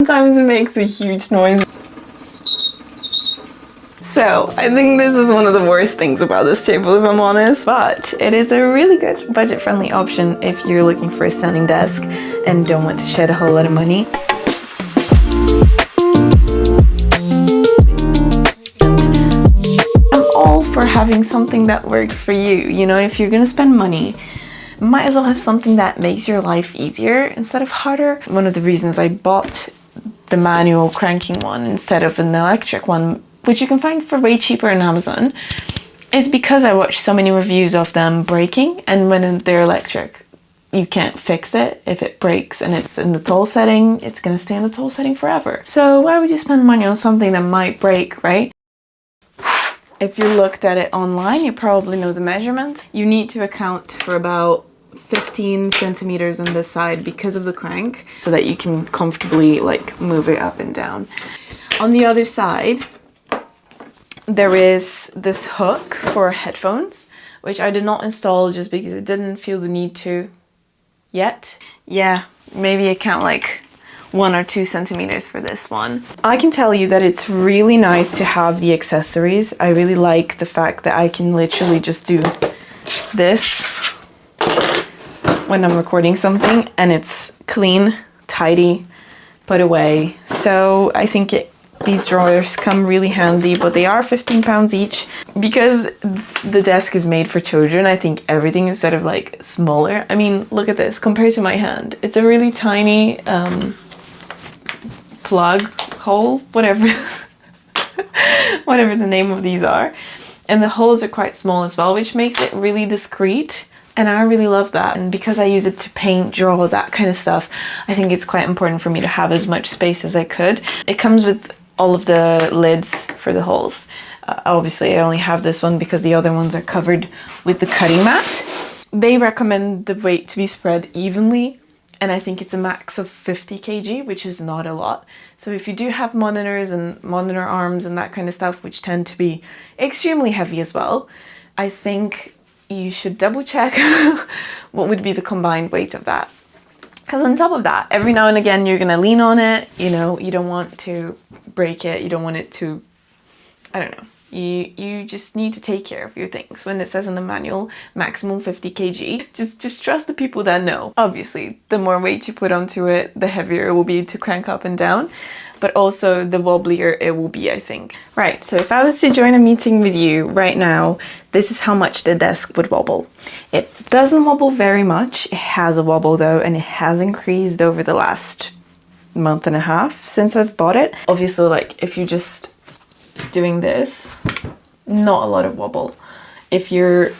Sometimes it makes a huge noise. So I think this is one of the worst things about this table, if I'm honest, but it is a really good budget-friendly option if you're looking for a standing desk and don't want to shed a whole lot of money. I'm all for having something that works for you. You know, if you're gonna spend money, might as well have something that makes your life easier instead of harder. One of the reasons I bought the manual cranking one instead of an electric one, which you can find for way cheaper on Amazon, is because I watched so many reviews of them breaking, and when they're electric, you can't fix it. If it breaks and it's in the tall setting, it's gonna stay in the tall setting forever. So why would you spend money on something that might break, right? If you looked at it online, you probably know the measurements. You need to account for about 15 centimeters on this side because of the crank, so that you can comfortably like move it up and down. On the other side, there is this hook for headphones, which I did not install just because I didn't feel the need to yet. Yeah, maybe account like 1 or 2 centimeters for this one. I can tell you that it's really nice to have the accessories. I really like the fact that I can literally just do this when I'm recording something and it's clean, tidy, put away. So I think these drawers come really handy, but they are £15 each. Because the desk is made for children, I think everything is sort of like smaller. I mean, look at this compared to my hand. It's a really tiny plug hole, whatever whatever the name of these are. And the holes are quite small as well, which makes it really discreet. And I really love that. And because I use it to paint, draw, that kind of stuff, I think it's quite important for me to have as much space as I could. It comes with all of the lids for the holes. Obviously, I only have this one because the other ones are covered with the cutting mat. They recommend the weight to be spread evenly, and I think it's a max of 50 kg, which is not a lot. So if you do have monitors and monitor arms and that kind of stuff, which tend to be extremely heavy as well, I think you should double check what would be the combined weight of that. Because on top of that, every now and again, you're gonna lean on it, you know, you don't want to break it, you don't want it to, I don't know. You just need to take care of your things. When it says in the manual, maximum 50 kg, just trust the people that know. Obviously, the more weight you put onto it, the heavier it will be to crank up and down, but also the wobblier it will be, I think. Right, so if I was to join a meeting with you right now, this is how much the desk would wobble. It doesn't wobble very much. It has a wobble though, and it has increased over the last month and a half since I've bought it. Obviously, like if you're just doing this, not a lot of wobble. If you're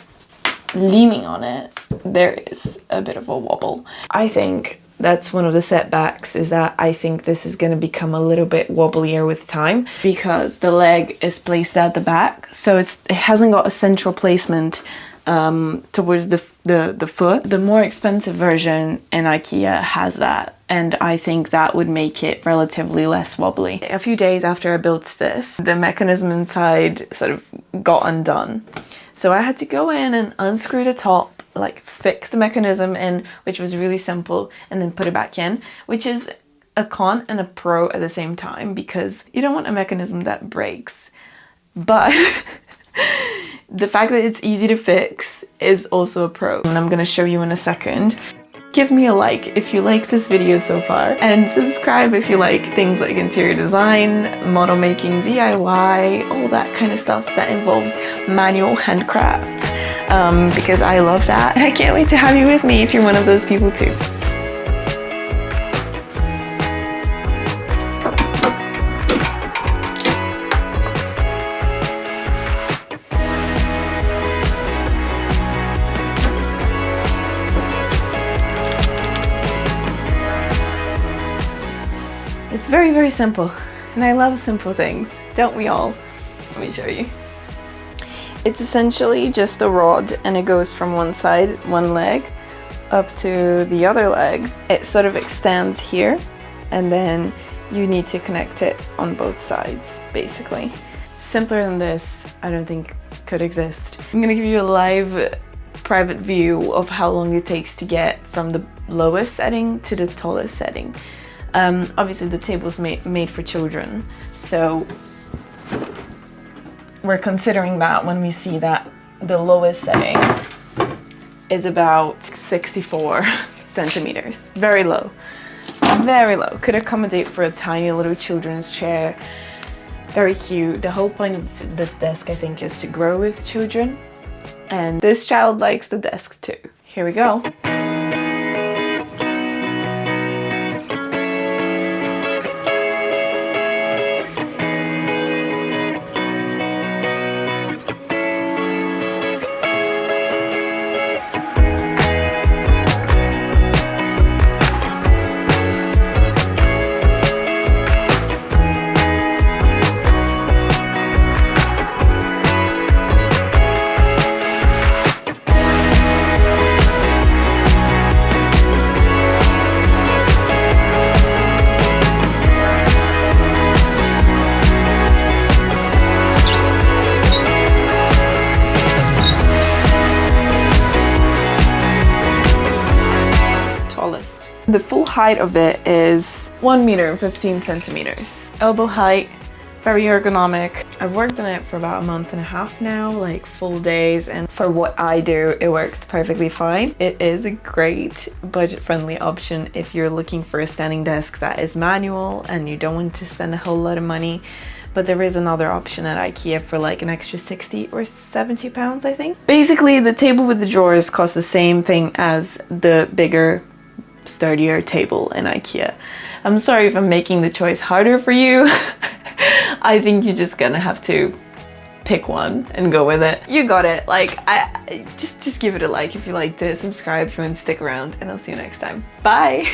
leaning on it, there is a bit of a wobble. I think that's one of the setbacks, is that I think this is going to become a little bit wobblier with time because the leg is placed at the back, so it hasn't got a central placement towards the foot. The more expensive version in IKEA has that, and I think that would make it relatively less wobbly. A few days after I built this, the mechanism inside sort of got undone. So I had to go in and unscrew the top, like fix the mechanism in, which was really simple, and then put it back in, which is a con and a pro at the same time, because you don't want a mechanism that breaks. But the fact that it's easy to fix is also a pro, and I'm gonna show you in a second. Give me a like if you like this video so far, and subscribe if you like things like interior design, model making, DIY, all that kind of stuff that involves manual handcrafts, because I love that. And I can't wait to have you with me if you're one of those people too. It's very, very simple, and I love simple things, don't we all? Let me show you. It's essentially just a rod, and it goes from one side, one leg, up to the other leg. It sort of extends here, and then you need to connect it on both sides, basically. Simpler than this, I don't think could exist. I'm gonna give you a live private view of how long it takes to get from the lowest setting to the tallest setting. Obviously the table's made for children, so we're considering that when we see that the lowest setting is about 64 centimeters. Very low, very low. Could accommodate for a tiny little children's chair. Very cute. The whole point of the desk, I think, is to grow with children. And this child likes the desk too. Here we go. The full height of it is 1 meter and 15 centimeters. Elbow height, very ergonomic. I've worked on it for about a month and a half now, like full days, and for what I do, it works perfectly fine. It is a great budget-friendly option if you're looking for a standing desk that is manual and you don't want to spend a whole lot of money. But there is another option at IKEA for like an extra 60 or 70 pounds, I think. Basically, the table with the drawers costs the same thing as the bigger, sturdier table in IKEA. I'm sorry if I'm making the choice harder for you. I think you're just gonna have to pick one and go with it. You got it. Like, just give it a like if you liked it, subscribe if you want to stick around, and I'll see you next time. Bye.